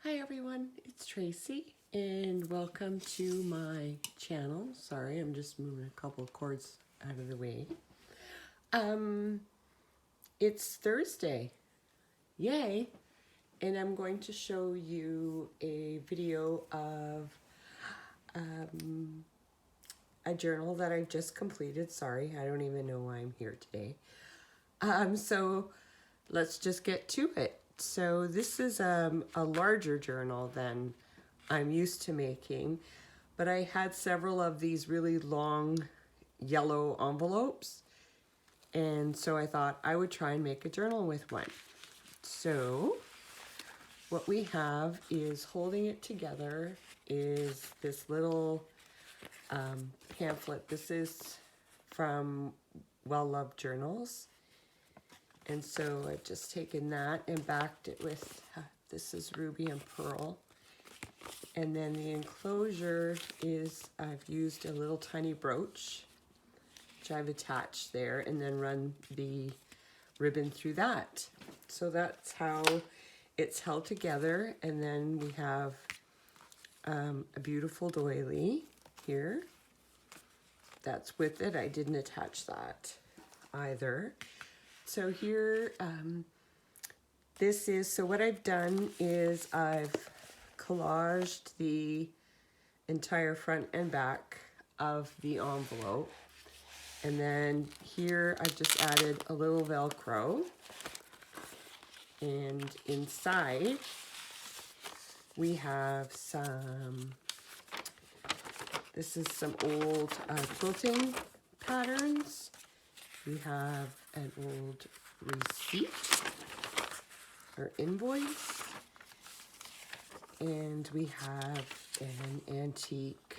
Hi everyone, it's Tracy and welcome to my channel. Sorry, I'm just moving a couple of cords out of the way. It's Thursday, yay, and I'm going to show you a video of a journal that I've just completed. Sorry, I don't even know why I'm here today. So let's just get to it. So this is a larger journal than I'm used to making, but I had several of these really long yellow envelopes, and so I thought I would try and make a journal with one. So what we have is holding it together is this little pamphlet. This is from Well Loved Journals. And so I've just taken that and backed it with, this is Ruby and Pearl. And then the enclosure is, I've used a little tiny brooch, which I've attached there, and then run the ribbon through that. So that's how it's held together. And then we have a beautiful doily here. That's with it. I didn't attach that either. So here, this is, so what I've done is I've collaged the entire front and back of the envelope. And then here I've just added a little Velcro. And inside we have this is some old quilting patterns. We have an old receipt or invoice, and we have an antique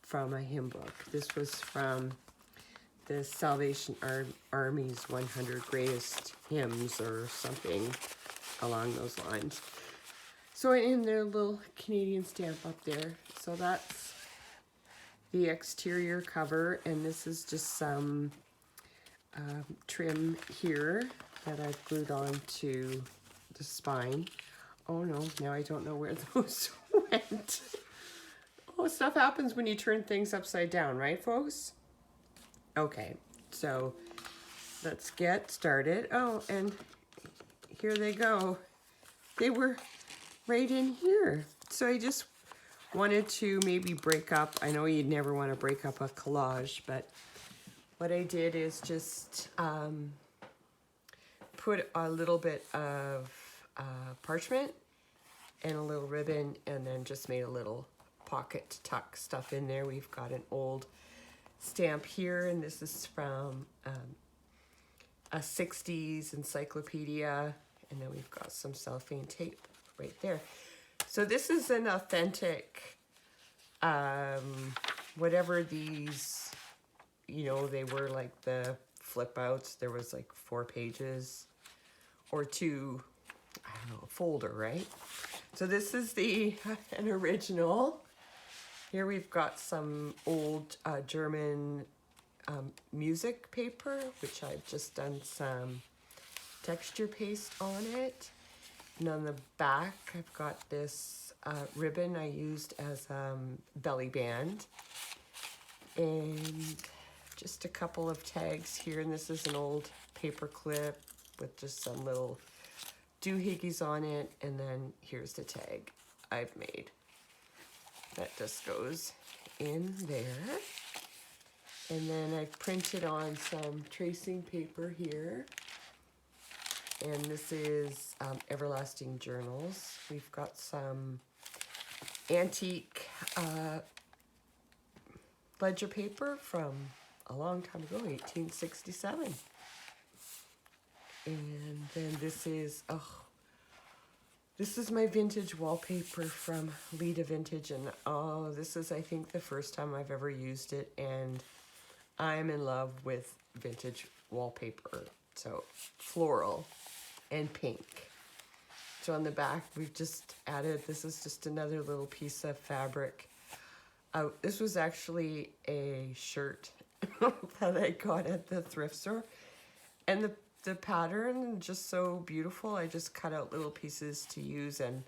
from a hymn book. This was from the Salvation Army's 100 Greatest Hymns or something along those lines. So in their little Canadian stamp up there. So that's the exterior cover, and this is just some trim here that I've glued on to the spine. Oh no, now I don't know where those went. Oh, stuff happens when you turn things upside down, right folks? Okay, so let's get started. Oh, and here they go. They were right in here. So I just wanted to maybe break up. I know you'd never want to break up a collage, but what I did is just put a little bit of parchment and a little ribbon, and then just made a little pocket to tuck stuff in there. We've got an old stamp here, and this is from a 60s encyclopedia, and then we've got some cellophane tape right there. So this is an authentic, whatever these, you know, they were like the flip outs. There was like 4 pages or 2, I don't know, a folder, right? So this is an original. Here we've got some old German music paper, which I've just done some texture paste on it. And on the back, I've got this ribbon I used as belly band. And just a couple of tags here. And this is an old paper clip with just some little doohickeys on it. And then here's the tag I've made. That just goes in there. And then I printed on some tracing paper here. And this is Everlasting Journals. We've got some antique ledger paper from a long time ago, 1867. And then this is my vintage wallpaper from Lita Vintage, and oh, this is, I think, the first time I've ever used it, and I'm in love with vintage wallpaper. So floral and pink. So on the back, we've just added, this is just another little piece of fabric. This was actually a shirt that I got at the thrift store, and the pattern just so beautiful. I just cut out little pieces to use, and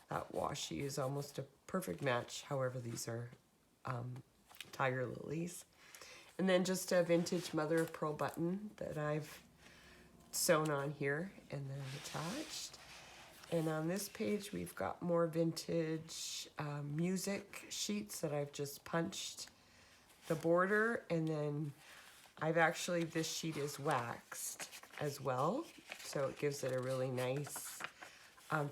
that washi is almost a perfect match. However, these are tiger lilies. And then just a vintage mother of pearl button that I've sewn on here and then attached. And on this page, we've got more vintage music sheets that I've just punched the border, and then I've actually, this sheet is waxed as well, so it gives it a really nice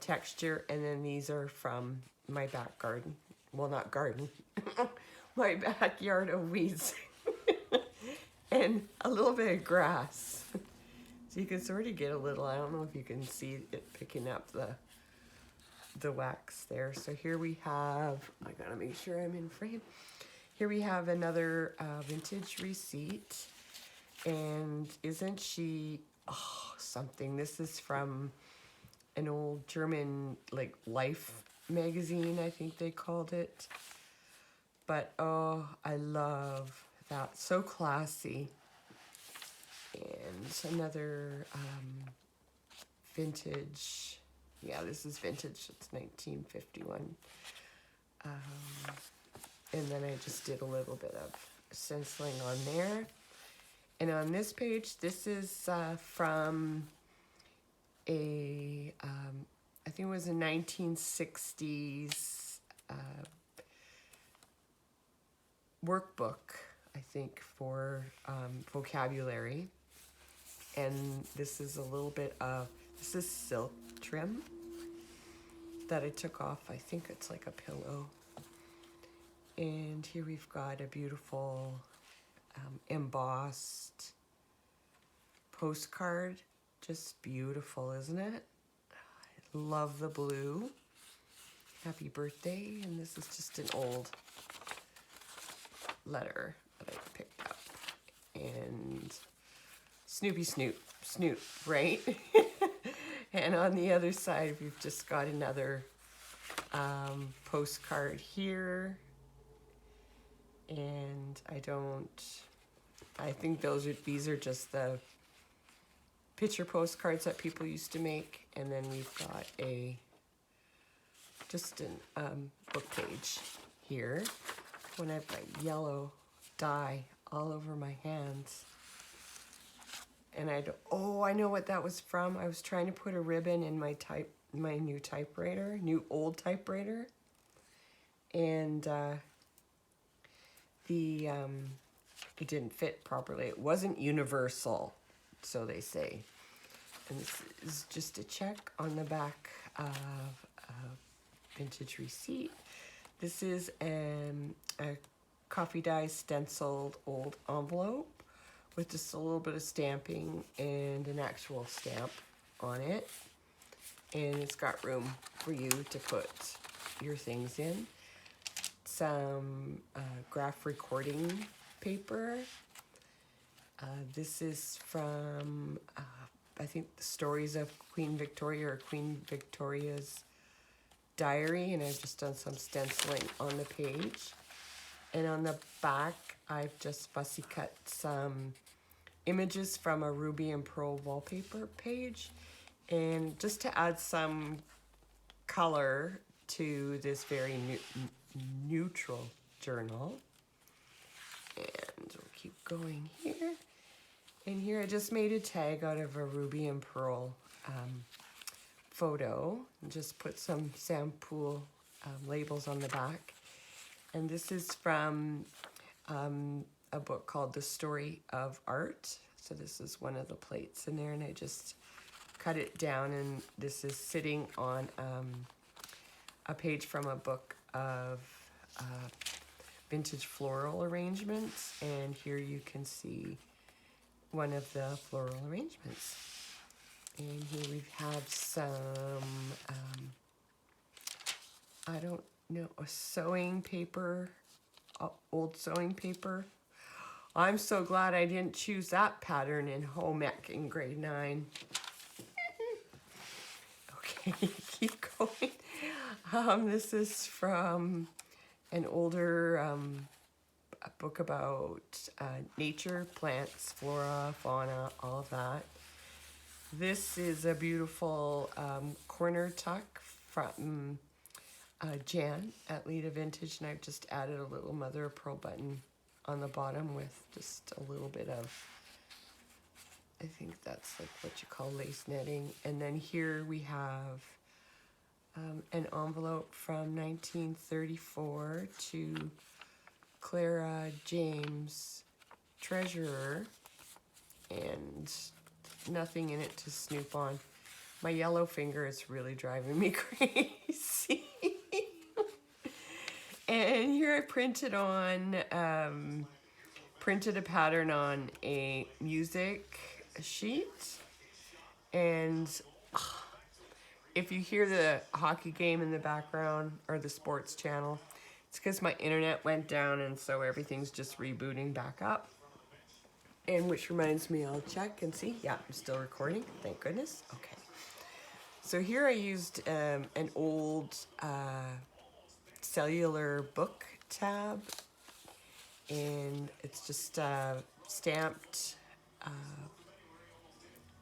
texture. And then these are from my back garden. Well, not garden, my backyard of weeds and a little bit of grass. So you can sort of get a little, I don't know if you can see it picking up the wax there. So here we have, I gotta make sure I'm in frame. Here we have another vintage receipt. And isn't she, oh, something. This is from an old German, like, Life magazine, I think they called it. But, oh, I love that. So classy. And another vintage, yeah, this is vintage. It's 1951. And then I just did a little bit of stenciling on there. And on this page, this is from a, I think it was a 1960s workbook, I think, for vocabulary. And this is a little bit of, this is silk trim that I took off. I think it's like a pillow. And here we've got a beautiful embossed postcard. Just beautiful, isn't it? I love the blue. Happy birthday. And this is just an old letter that I picked up. And Snoopy Snoop, right? And on the other side, we've just got another postcard here. And I think these are just the picture postcards that people used to make. And then we've got just an book page here. When I've got yellow dye all over my hands. And I know what that was from. I was trying to put a ribbon in my new typewriter, old typewriter. And it didn't fit properly. It wasn't universal, so they say. And this is just a check on the back of a vintage receipt. This is a coffee dye stenciled old envelope with just a little bit of stamping and an actual stamp on it. And it's got room for you to put your things in. Some graph recording paper. This is from, I think, the stories of Queen Victoria or Queen Victoria's diary, and I've just done some stenciling on the page. And on the back, I've just fussy cut some images from a ruby and pearl wallpaper page, and just to add some color to this very neutral journal. And we'll keep going here. And here I just made a tag out of a ruby and pearl photo, and just put some Sampool labels on the back. And this is from a book called The Story of Art. So this is one of the plates in there, and I just cut it down, and this is sitting on a page from a book of vintage floral arrangements. And here you can see one of the floral arrangements. And here we have some, I don't know, a sewing paper, old sewing paper. I'm so glad I didn't choose that pattern in home ec in grade 9. Okay, keep going. This is from an older a book about nature, plants, flora, fauna, all of that. This is a beautiful corner tuck from Jan at Lita Vintage, and I've just added a little mother of pearl button on the bottom with just a little bit of, I think that's like what you call lace netting. And then here we have an envelope from 1934 to Clara James, treasurer, and nothing in it to snoop on. My yellow finger is really driving me crazy. And here I printed a pattern on a music sheet. And if you hear the hockey game in the background or the sports channel, it's because my internet went down and so everything's just rebooting back up. And which reminds me, I'll check and see. Yeah, I'm still recording. Thank goodness. Okay. So here I used an old cellular book tab, and it's just a stamped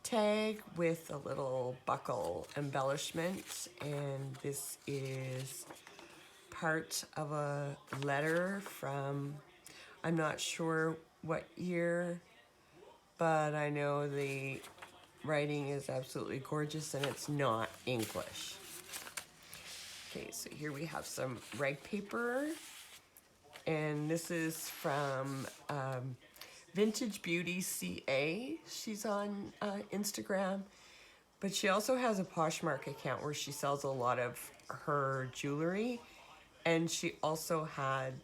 tag with a little buckle embellishment, and this is part of a letter from, I'm not sure what year, but I know the writing is absolutely gorgeous and it's not English. Okay, so here we have some rag paper, and this is from Vintage Beauty CA. She's on Instagram, but she also has a Poshmark account where she sells a lot of her jewelry, and she also had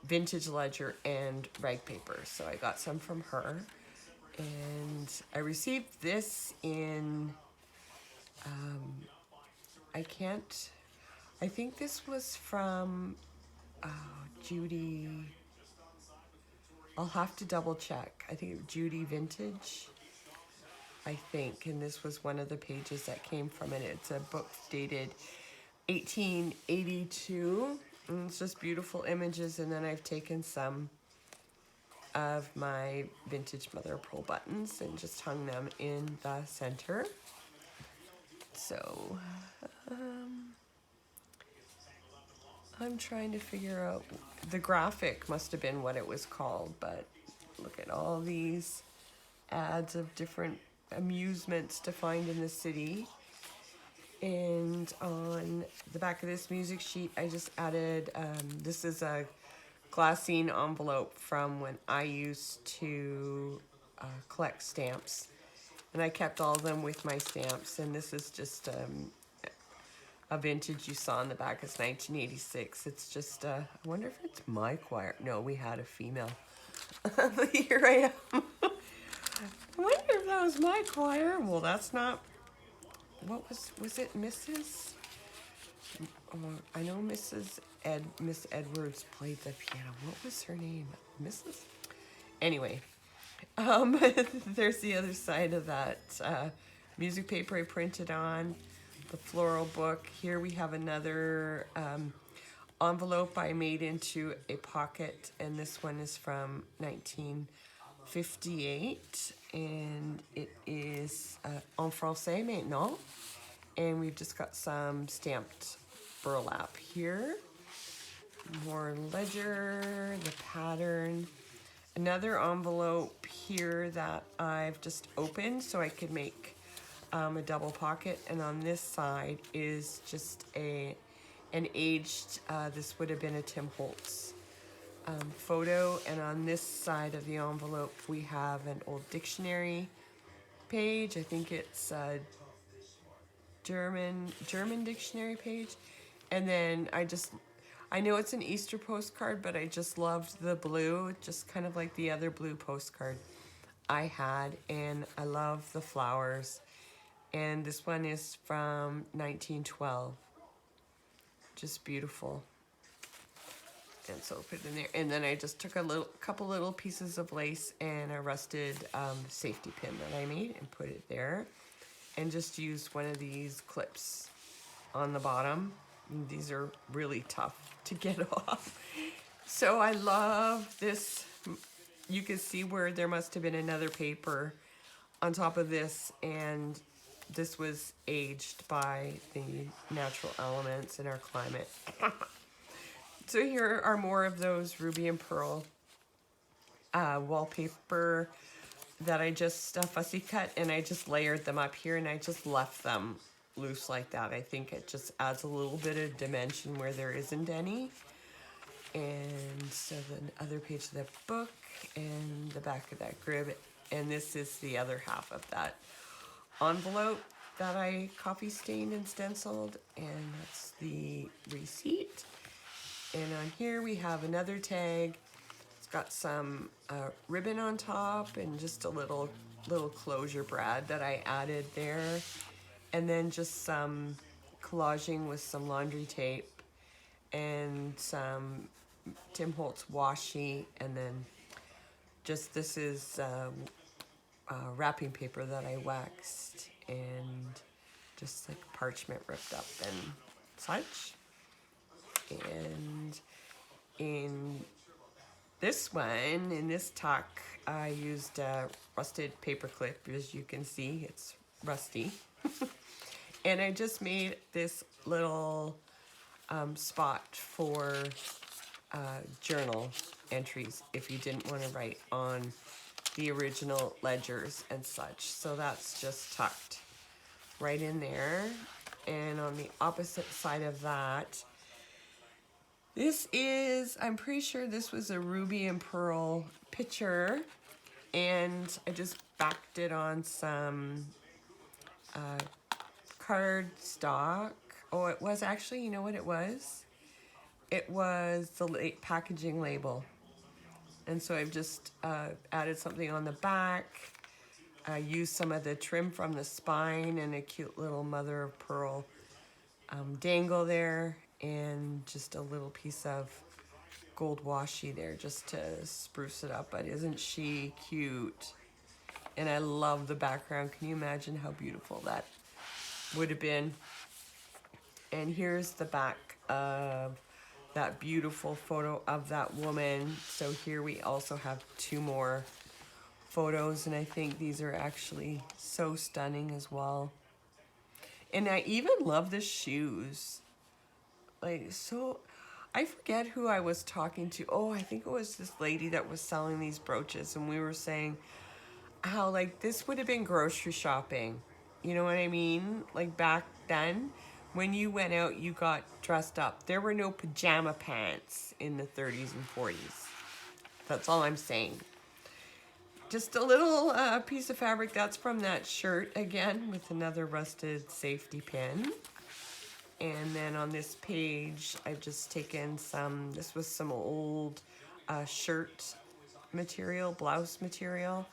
vintage ledger and rag paper, so I got some from her. And I received this in I think this was from Judy, I'll have to double check. I think Judy Vintage, I think, and this was one of the pages that came from it. It's a book dated 1882, and it's just beautiful images. And then I've taken some of my vintage mother of pearl buttons and just hung them in the center. So I'm trying to figure out, the graphic must have been what it was called, but look at all these ads of different amusements to find in the city. And on the back of this music sheet, I just added, this is a glassine envelope from when I used to collect stamps. And I kept all of them with my stamps, and this is just a vintage you saw in the back. It's 1986. It's just, I wonder if it's my choir. No, we had a female. Here I am. I wonder if that was my choir. Well, that's not, what was it Mrs.? Oh, I know Miss Edwards played the piano. What was her name? Mrs.? Anyway, there's the other side of that music paper I printed on. The floral book. Here we have another envelope I made into a pocket, and this one is from 1958, and it is en français maintenant, and we've just got some stamped burlap here. More ledger, the pattern. Another envelope here that I've just opened so I could make a double pocket, and on this side is just an aged, this would have been a Tim Holtz photo, and on this side of the envelope we have an old dictionary page. I think it's a German dictionary page. And then I know it's an Easter postcard, but I just loved the blue, just kind of like the other blue postcard I had, and I love the flowers. And this one is from 1912. Just beautiful. And so put it in there. And then I just took a couple little pieces of lace and a rusted safety pin that I made and put it there. And just used one of these clips on the bottom. And these are really tough to get off. So I love this. You can see where there must have been another paper on top of this, and this was aged by the natural elements in our climate. So here are more of those ruby and pearl wallpaper that I just fussy cut, and I just layered them up here, and I just left them loose like that. I think it just adds a little bit of dimension where there isn't any. And so the other page of the book and the back of that grib, and this is the other half of that envelope that I coffee stained and stenciled, and that's the receipt. And on here we have another tag. It's got some ribbon on top and just a little closure brad that I added there, and then just some collaging with some laundry tape and some Tim Holtz washi, and then just this is wrapping paper that I waxed and just like parchment ripped up and such. And in this one, in this tuck, I used a rusted paper clip. As you can see, it's rusty. And I just made this little spot for journal entries if you didn't want to write on the original ledgers and such. So that's just tucked right in there. And on the opposite side of that, this is, I'm pretty sure this was a ruby and pearl picture, and I just backed it on some cardstock. Oh, it was actually, you know what it was? It was the packaging label. And so I've just added something on the back. I used some of the trim from the spine and a cute little mother of pearl dangle there, and just a little piece of gold washi there just to spruce it up. But isn't she cute? And I love the background. Can you imagine how beautiful that would have been? And here's the back of that beautiful photo of that woman. So here we also have two more photos, and I think these are actually so stunning as well. And I even love the shoes. Like, so, I forget who I was talking to. Oh, I think it was this lady that was selling these brooches, and we were saying how, like, this would have been grocery shopping. You know what I mean? Like, back then, when you went out, you got dressed up. There were no pajama pants in the 30s and 40s. That's all I'm saying. Just a little piece of fabric. That's from that shirt again with another rusted safety pin. And then on this page, I've just taken some, this was some old shirt material, blouse material,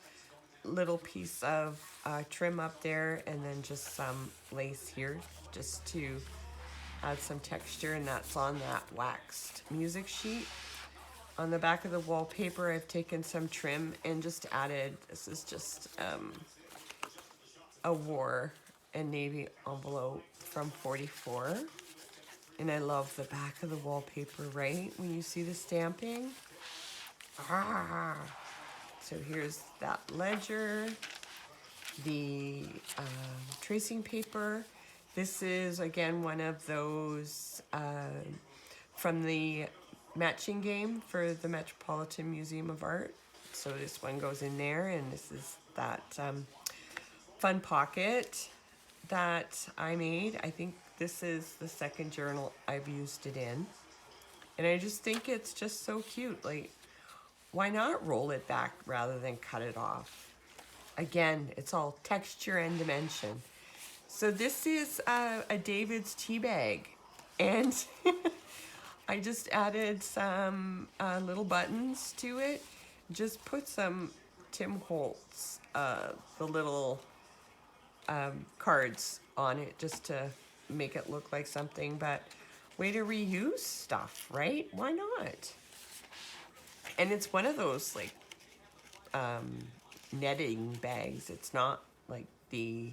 little piece of trim up there, and then just some lace here just to add some texture, and that's on that waxed music sheet. On the back of the wallpaper, I've taken some trim and just added, this is just a war and navy envelope from 44. And I love the back of the wallpaper, right? When you see the stamping. Ah. So here's that ledger, the tracing paper. This is, again, one of those from the matching game for the Metropolitan Museum of Art. So this one goes in there, and this is that fun pocket that I made. I think this is the second journal I've used it in. And I just think it's just so cute. Like, why not roll it back rather than cut it off? Again, it's all texture and dimension. So this is a David's tea bag. And I just added some little buttons to it. Just put some Tim Holtz, the little cards on it just to make it look like something. But way to reuse stuff, right? Why not? And it's one of those like netting bags. It's not like the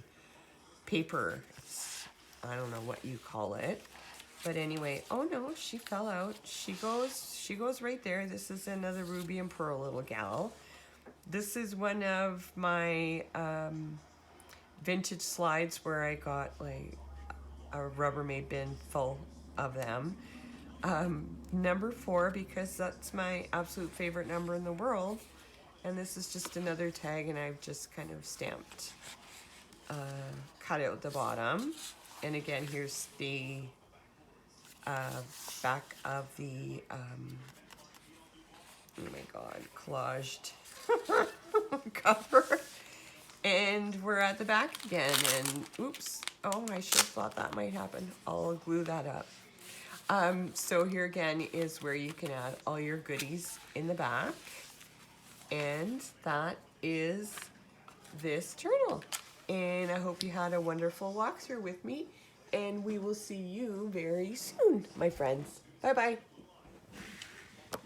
paper. I don't know what you call it. But anyway, oh no, she fell out. She goes right there. This is another ruby and pearl little gal. This is one of my vintage slides where I got like a Rubbermaid bin full of them. Number 4, because that's my absolute favorite number in the world. And this is just another tag, and I've just kind of stamped, cut out the bottom. And again, here's the back of the, oh my God, collaged cover. And we're at the back again, and oops, oh, I should have thought that might happen. I'll glue that up. So here again is where you can add all your goodies in the back. And that is this journal. And I hope you had a wonderful walkthrough with me. And we will see you very soon, my friends. Bye-bye.